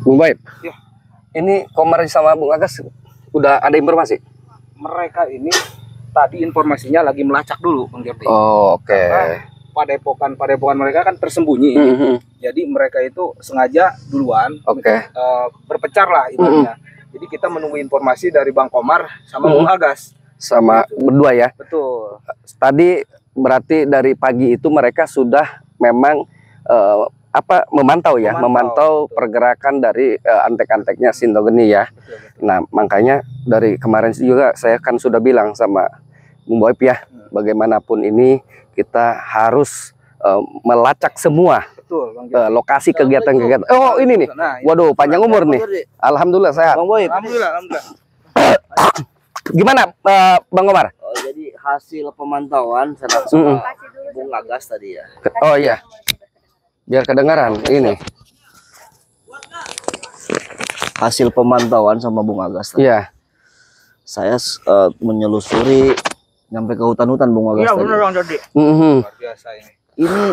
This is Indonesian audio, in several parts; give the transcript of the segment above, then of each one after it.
Bung Baip, Ya. ini Komar sama Bung Agas udah ada informasi? Mereka ini tadi informasinya lagi melacak dulu, Bang Jordi. Oh, oke. Karena padepokan mereka kan tersembunyi. Jadi mereka itu sengaja duluan berpencar lah ibaratnya. Jadi kita menunggu informasi dari Bang Komar sama Bung Agas. Sama berdua ya? Betul. Tadi berarti dari pagi itu mereka sudah memang memantau ya, memantau pergerakan dari antek-anteknya Sintogeni ya. Betul. Nah, makanya dari kemarin juga saya kan sudah bilang sama Bung Boip ya, bagaimanapun ini kita harus melacak semua. Betul, Bang lokasi kegiatan-kegiatan. Oh, ini nih. Waduh, panjang umur nih. Alhamdulillah sehat. Bang Boip. Alhamdulillah. Gimana Bang Komar? Oh, jadi hasil pemantauan sama Bung Agas tadi ya. Oh iya. Biar kedengaran ini. Hasil pemantauan sama Bung Agas tadi. Iya. Saya menyelusuri sampai ke hutan-hutan Bung Agas tadi. Iya, benar Bang Jordi. Luar biasa ini. Ini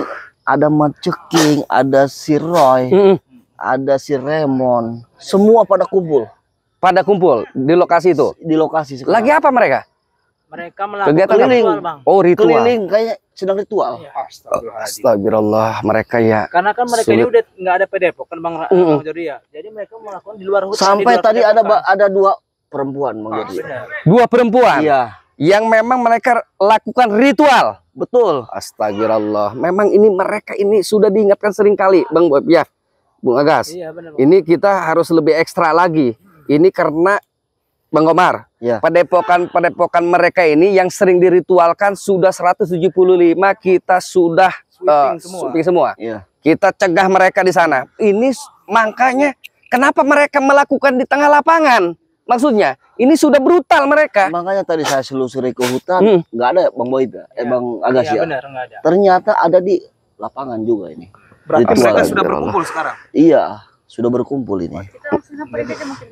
ada Maceking, ada si Roy, ada si Remon, semua pada kumpul. Pada kumpul di lokasi itu. Di lokasi sekarang. Lagi apa mereka? Mereka melakukan Kegiatan ritual, Bang. Oh, ritual. Keliling kayak sedang ritual. Astagfirullah, mereka ya. Karena kan mereka ini udah nggak ada padepokan Bang Jordi ya. Jadi mereka melakukan di luar hutan. Sampai tadi ada dua perempuan Bang Jordi. Dua perempuan. Iya. Yang memang mereka lakukan ritual. Betul. Astagfirullah. Memang ini mereka ini sudah diingatkan sering kali, Bang Boip ya. Bung Agas. Iya, benar, Bang. Ini kita harus lebih ekstra lagi. Ini karena Bang Komar, ya. padepokan mereka ini yang sering diritualkan sudah 175 kita sudah sweeping semua. Ya. Kita cegah mereka di sana. Ini makanya kenapa mereka melakukan di tengah lapangan? Maksudnya ini sudah brutal mereka. Makanya tadi saya selusuri ke hutan, nggak ada Bang Boip ya, Bang Agas ya. Benar, nggak ada. Ternyata ada di lapangan juga ini. Berarti Ritual. mereka sudah berkumpul sekarang. Iya, sudah berkumpul ini.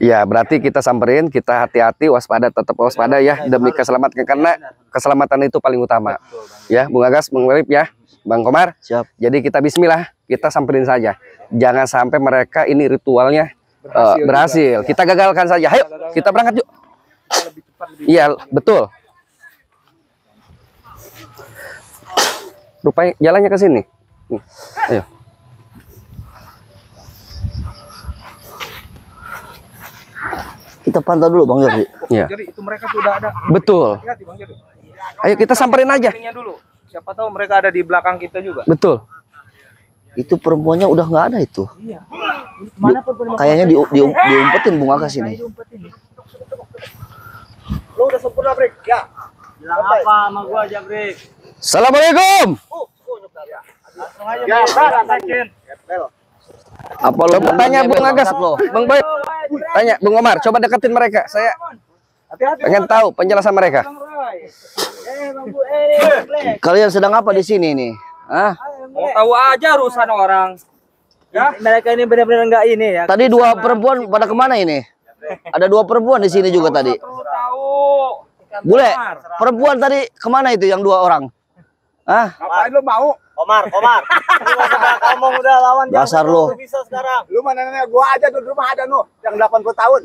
Ya, berarti kita samperin, kita hati-hati, waspada, tetap waspada ya demi keselamatan, karena keselamatan itu paling utama. Ya, Bung Agas, Bung Boip ya, Bang Komar. Siap. Jadi kita bismillah, kita samperin saja. Jangan sampai mereka ini ritualnya berhasil. Kita gagalkan saja. Ayo, kita berangkat yuk. Iya, betul. Rupanya jalannya ke sini. Ayo. Kita pantau dulu Bang Jordi. Iya. Jadi itu mereka sudah ada. Betul. Hati-hati, Bang Jordi. Ayo kita samperin aja. Dulu. Siapa tahu mereka ada di belakang kita juga. Betul. Itu perempuannya udah nggak ada itu. Iya. Mana perempuan? Kayaknya diumpetin Bung Agas ini. Lu udah sempurna, Brik. Ya. Bilang apa sama gua aja, Brik? Assalamualaikum. Langsung aja, Ya, Brik. Apa lu Coba tanya Bung Agas, Bang Boip. Tanya Bung Komar, coba deketin mereka. Saya pengen tahu penjelasan mereka. Kalian sedang apa di sini nih? Hah? Mau tahu aja urusan orang. Ya, mereka ini benar-benar enggak ini ya. Tadi dua perempuan pada kemana ini? Ada dua perempuan di sini juga tadi. Bule, perempuan tadi kemana itu yang dua orang? Hah? Ngapain lu mau? Komar. Kamu udah lawan Dasar lu. bisa sekarang. Lu mana nanya gua aja di rumah ada nu yang 80 tahun.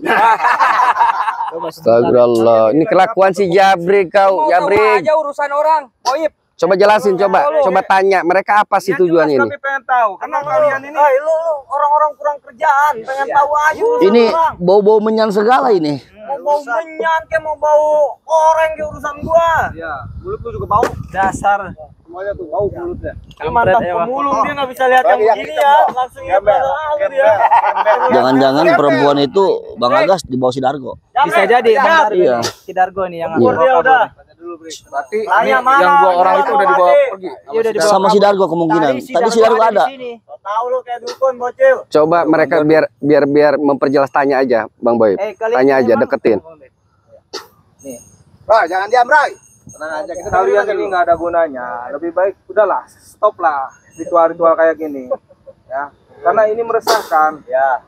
Astagfirullah. Ini kelakuan si Jabrik kau, Jabrik. aja urusan orang. Boip. Coba jelasin, coba tanya mereka apa sih tujuannya ini? Kami pengen tahu karena kalian ini Lu orang-orang kurang kerjaan, pengen tahu aja Ini bau-bau menyan segala ini. mau bau menyan kayak mau bau oreng ke urusan gua. ya, mulut lu juga bau. Dasar Semuanya tuh bau mulutnya. mantap pemulung dia nggak bisa lihat yang begini ya. Langsung ya dia. Jangan-jangan perempuan itu Bang Agas di bawah Sidargo. Bisa jadi Bang Dargo. Iya. Sidargo nih yang Iya. udah. Berarti ini Tanya mana, yang dua orang mana, itu udah dibawa pergi. Iya udah dibawa Sama Sidargo kemungkinan. Tadi Sidargo ada. Tahu lu kayak dukun bocil. Coba mereka biar memperjelas, tanya aja Bang Boip. Tanya aja, deketin. Wah, jangan diam, Rai. Tenang aja, kalian ini nggak ada gunanya. Lebih baik udahlah, stop lah ritual-ritual kayak gini. Ya, karena ini meresahkan. Ya.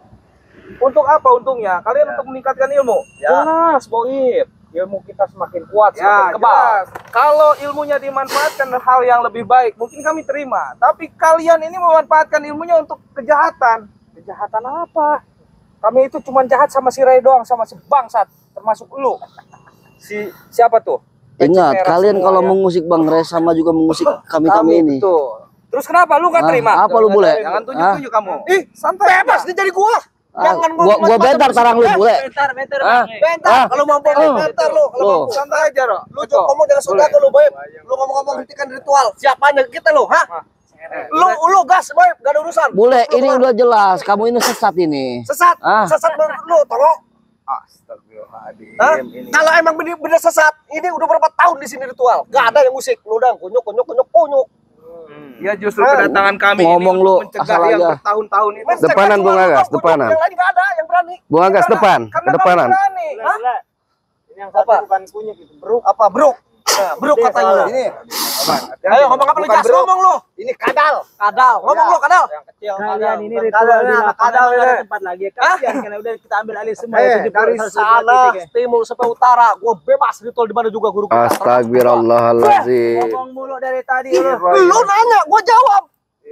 Untuk apa untungnya? Kalian untuk meningkatkan ilmu. Jelas, Boip. Ilmu kita semakin kuat, semakin kebal. Kalau ilmunya dimanfaatkan hal yang lebih baik, mungkin kami terima. Tapi kalian ini memanfaatkan ilmunya untuk kejahatan. Kejahatan apa? Kami itu cuma jahat sama si Ray doang, sama si bangsat, termasuk lu. Siapa tuh? Ingat, kalian semua, kalau ya. mengusik Bang Res sama juga mengusik kami ini. Betul. Terus kenapa lu nggak terima? Apa lu bule? Jangan tunjuk-tunjuk kamu. Ih, santai. Bebas dia jadi gua. Jangan Gua bentar tarang lu bule. Bentar, Bentar, kalau mampu bentar lu, kalau Loh. mampu santai aja, Ro. Lu jangan ngomong dengan saudara lu, Boy. Lu ngomong-ngomong hentikan ritual. Siapanya kita lu, hah? Lu gas, Boy, gak ada urusan. Bule, ini udah jelas. Kamu ini sesat ini. Sesat, Ah. sesat menurut lu, tolong. Astagfirullahaladzim. Hah? Kalau emang bener sesat, ini udah berapa tahun di sini ritual. Gak ada yang musik, lu udah kunyuk. Ya justru kedatangan kami Ngomong ini lu, untuk mencegah asal yang aja. bertahun-tahun itu. Depanan, Bung Agas, depanan. Yang lain gak ada yang berani. Bung Agas depan, ke depanan. Ini yang satu bukan kunyit itu, bro. Apa, bro? Nah, bro katanya. Ini. Ayo ngomong apa lu, Jas? Ngomong lu. Ini kadal. Ngomong lu, kadal. Kalian ini Kadal, ritualnya anak apa kadal namanya ini. tempat lagi. Kasihan karena udah kita ambil alih semua. Dari sana, timur sampai utara, gua bebas ritual di mana juga guru kita. Astagfirullahaladzim. Ngomong mulu dari tadi lu. Lu nanya, gua jawab.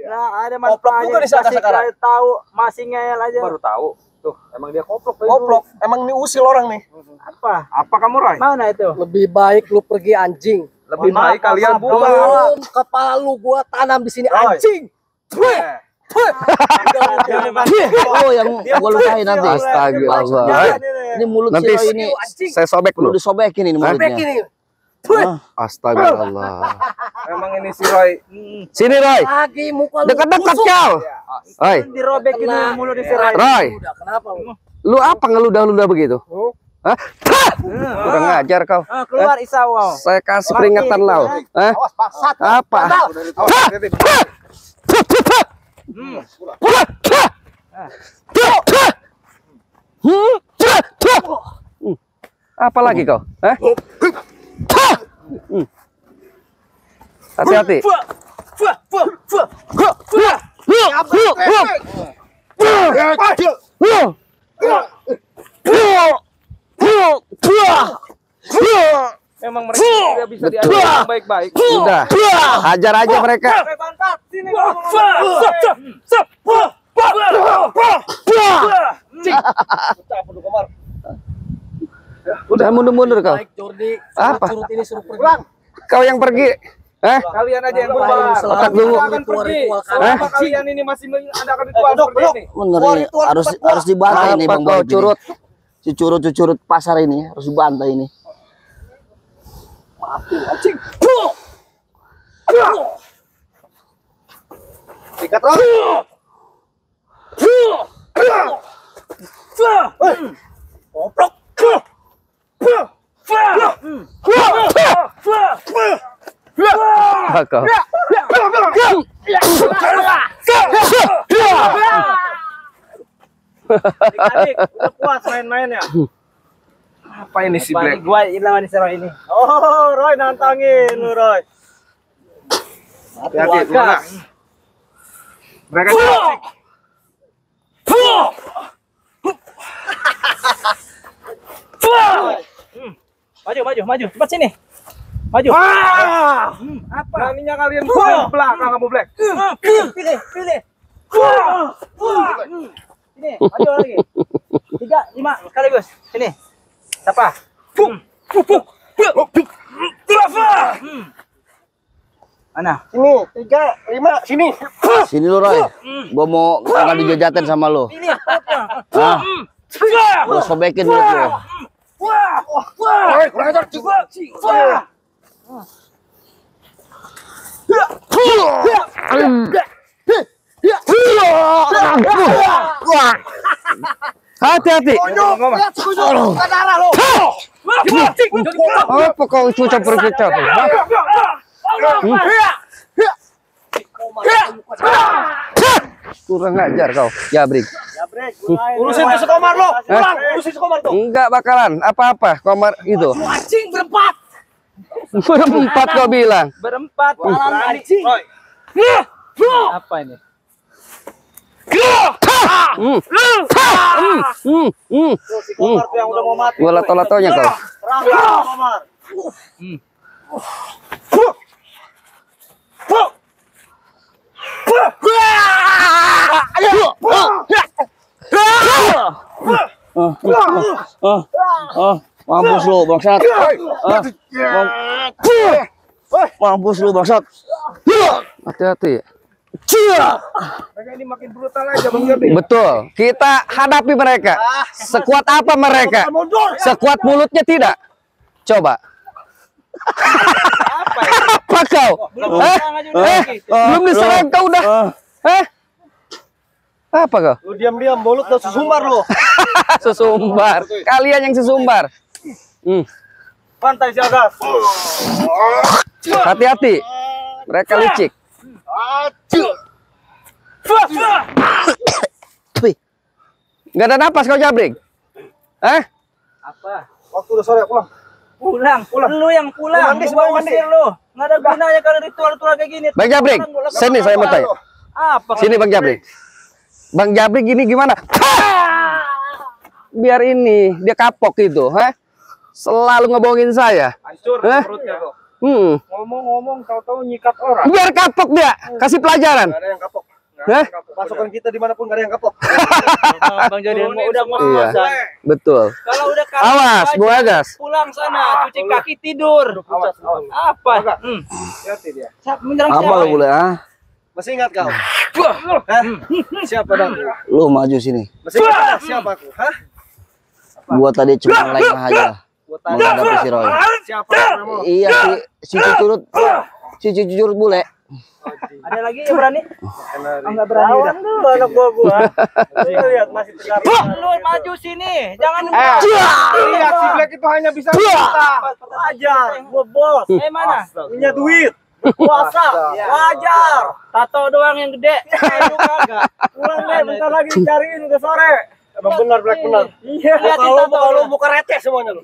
Nah, ada Koplok manfaatnya. juga di sana Kasih sekarang. tahu masih ngeyel aja. Baru tahu. Tuh, emang dia koplok. Goblok, emang ini usil orang nih. Apa? Apa kamu, Roy? Mana itu? Lebih baik lu pergi anjing. Lebih baik kalian bubar. Belum kepala lu gua tanam di sini anjing. Oh, yang gua lupain nanti. Astagfirullah. Ini mulut Nanti si Roy ini saya sobek perlu lu. disobekin ini mulutnya. Astagfirullah. Emang ini si Roy. Sini Roy. Lagi muka lu. Dekat-dekat kau. Oi, Dirobek ini mulut di serai. Roy. Kenapa lu? Lu apa ngeludah-ludah begitu? Hah? Kurang ngajar kau. Keluar Isau. Saya kasih peringatan lau. Hah? Awas bangsat. Apa? Apa lagi kau? Hah? Hati-hati. Memang mereka tidak bisa diajar baik-baik. Udah, hajar aja mereka. Udah mundur-mundur kau. Jordi, Apa? curut ini suruh pergi. Kau yang pergi. Hah? Kalian aja yang berubah. Otak dulu. Kita akan pergi. Ritual Selama kalian ini masih mengadakan ritual seperti ini. Bener ini harus dibantai ini Apa Bang kau Boy. curut? Curut pasar ini harus dibantai ini. Sikat Roy. Goblok. Apa kau? Adik, udah puas main-mainnya. Apa ini si Black? Gua lawan si Roy ini. Oh, Roy nantangin lu, Roy. Hati-hati, Bung. Mereka cantik. Maju, cepat sini. Maju. Apa? Beraninya kalian belakang kamu Black. Pilih. Sini, maju lagi. 3, 5 sekaligus. Sini. Siapa? Mana? Sini, 3, 5, sini. Sini lu Roy. Gua mau akan dijajatin sama lu. Pilih. Ah. Gua sobekin mulut lu. Roy, kurang ajar. Hati-hati. Lihat sekujur, bukan darah lu. Apa kau cucap-cucap? Kurang ngajar kau. Jabrik. Urusin tuh sekomar lu. Pulang, urusin sekomar tuh. Enggak bakalan apa-apa komar itu. Anjing berempat. Berempat kau bilang. Berempat. Anjing. Roy. Apa ini? Si komar tuh yang udah mau mati. Gua lato-latonya kau. Serang si komar. Mampus lu bangsat. Mampus lu bangsat. Hati-hati. Mereka ini makin brutal aja Bang Jordi. Betul. Kita hadapi mereka. Sekuat apa mereka? Sekuat mulutnya tidak. Coba. Apa kau? Belum diserang kau udah. Apa kau? Lu diam-diam mulut udah sesumbar lu. Sesumbar. Kalian yang sesumbar. Pantai si Agas. Hati-hati. Mereka licik. Nggak ada napas kau Jabrik. Apa? Waktu udah sore pulang. Pulang. Lu yang pulang. Mandi, Gua mandi. ngusir lu. Nggak ada gunanya kalau ritual-ritual kayak gini. Bang Jabrik, sini saya mau tanya. Apa? Sini Bang Jabrik. Bang Jabrik gini gimana? Biar ini dia kapok gitu, selalu ngebohongin saya. Hancur perutnya kok. Ngomong-ngomong tahu-tahu nyikat orang. Biar kapok dia, kasih pelajaran. Gak ada yang kapok. Hah? Pasukan kita dimanapun gak ada yang kapok. Bang Jordi udah mau Iya, betul. Kalau udah Awas, Bu Agas. pulang sana, cuci kaki tidur. Apa? Hati dia. Menyerang Apa siapa? lu boleh Masih ingat kau? Hah? Siapa dong? Lu maju sini. Masih ingat siapa aku? Hah? Gua tadi cuma lain aja menghadapi si Roy. Siapa namamu? Iya si Cucurut. Si Cucurut bule. Ada lagi yang berani? Enggak berani udah. Lu anak gua. Lihat masih tegar. Lu maju sini, jangan Lihat si Black itu hanya bisa kita. Wajar, gua bos. mana? Punya duit. Puasa. Wajar. Tato doang yang gede. Lu kagak. Pulang deh, bentar lagi dicariin udah sore. Emang benar Black benar. Iya, lihat Kalau tato lu buka receh semuanya lu.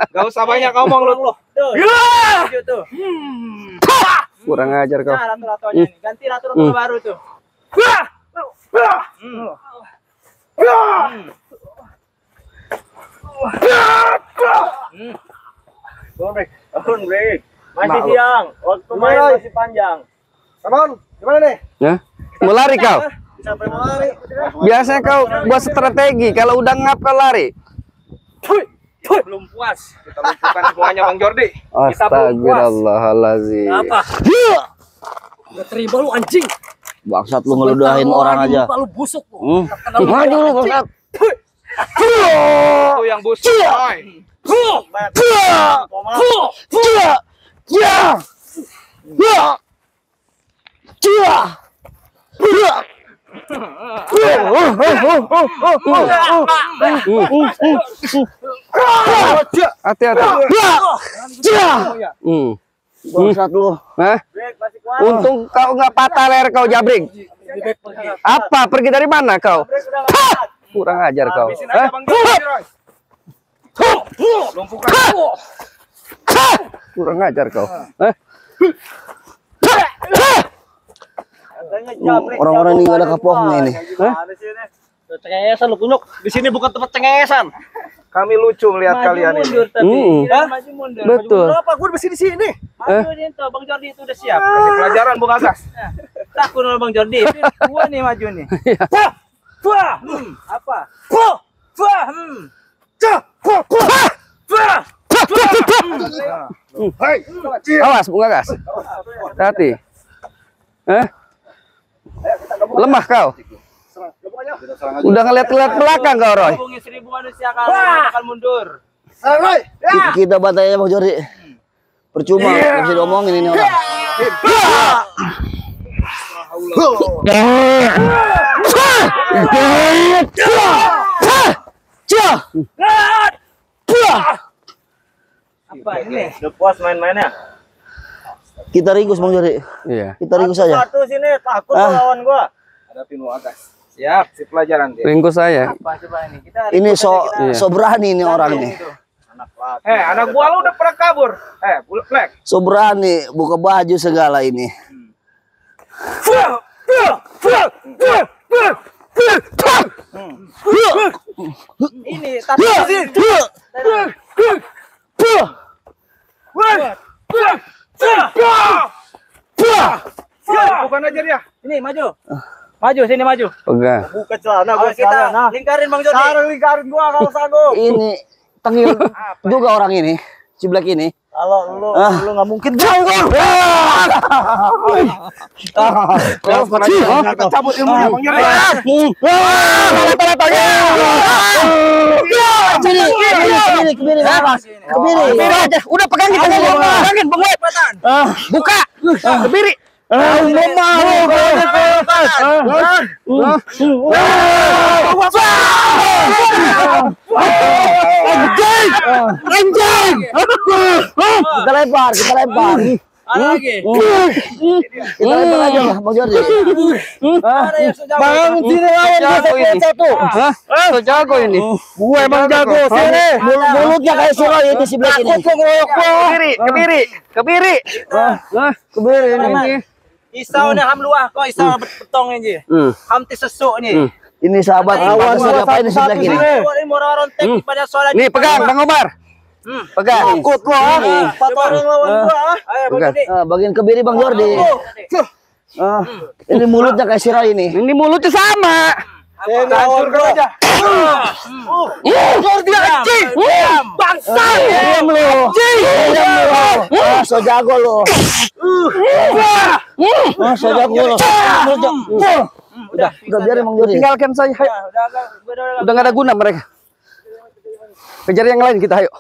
Gak usah banyak ngomong lu. tuh. Maju tuh. Kurang ajar kau. Nah, ratu-ratunya nih. Ganti ratu-ratu baru tuh. Turun break. Masih siang. Waktu main masih panjang. Ramon, gimana nih? Ya? Mau lari kau? Sampai mau lari. Biasanya kau buat strategi. Kalau udah ngap kau lari. Belum puas. Kita lumpuhkan semuanya Bang Jordi. Kita belum puas. Astagfirullahaladzim. Apa? Gak terima lu anjing. Bangsat lu ngeludahin orang aja. Lu busuk lu. Maju lu bangsat. Itu yang busuk, coy. Hati-hati. Bangsat lu. Hah? Untung kau nggak patah leher kau Jabring. Apa? Pergi dari mana kau? Kurang ajar kau. Habisin aja Bang Jordi, Roy. Lumpuhkan. Kurang ajar kau. Orang-orang ini nggak ada kapoknya ini. Cengengesan lu kunyuk. Di sini bukan tempat cengengesan. Kami lucu melihat kalian ini. Mundur tapi. Maju mundur. Betul. Kenapa gua masih di sini? Maju dia tuh. Bang Jordi itu udah siap. Kasih pelajaran Bung Agas. Takut sama Bang Jordi. Gua nih maju nih. Apa? Awas, Bung Agas. Hati. Lemah kau. Udah ngeliat-ngeliat belakang kau, Roy. Hubungi 1000 manusia bakal mundur. Kita bantai aja Bang Jordi. Percuma, nggak bisa diomongin ini orang. Apa ini? Udah puas main-mainnya. Kita ringkus Bang Jordi. Iya. Kita ringkus aja. Satu sini takut lawan gua. Hadapin Bung Agas. Siap, si pelajaran dia. Ringkus saya. Apa coba ini? Kita Ini so berani ini orang nih. Anak gua lu udah pernah kabur. Black. So berani buka baju segala ini. ini tapi Bukan aja dia. ini maju. Maju sini maju. Pegang. Buka celana gua Kita sekalian. Nah. lingkarin Bang Jordi. Sekarang lingkarin gua kalau sanggup. Ini tengil juga orang ini, si Black ini. Kalau lu nggak mungkin Cabut ilmunya Bang Jordi. Kebiri. Udah pegang kita pegangin Bang Web. Buka. Kebiri. Kita lempar. Ada lagi. Kita lempar aja lah, Bang Jordi. Ada yang sejauh. Bang, sini lawan satu. So jago ini. Gue emang jago, sini. Mulutnya kayak surai itu si Black ini. Kebiri. Kebiri ini. Isau nih ham luah kok isau betong ini. Ham ti sesuk nih. Ini sahabat awan siapa ini si Black ini. Ini murah rontek pada soal Nih pegang Bang Omar. Pegang. Takut lo, empat orang lawan gua. Ayo Bang Pegang. Jordi. Bagian kebiri Bang Jordi. Ini mulutnya kayak sirai ini. Ini mulutnya sama. Lawan gua aja. Jordi anjing. Bangsa. Diam lu. So jago lu. So jago lu. Udah biarin Bang Jordi. Tinggalkan saja. Udah nggak ada guna mereka. Kejar yang lain kita, ayo.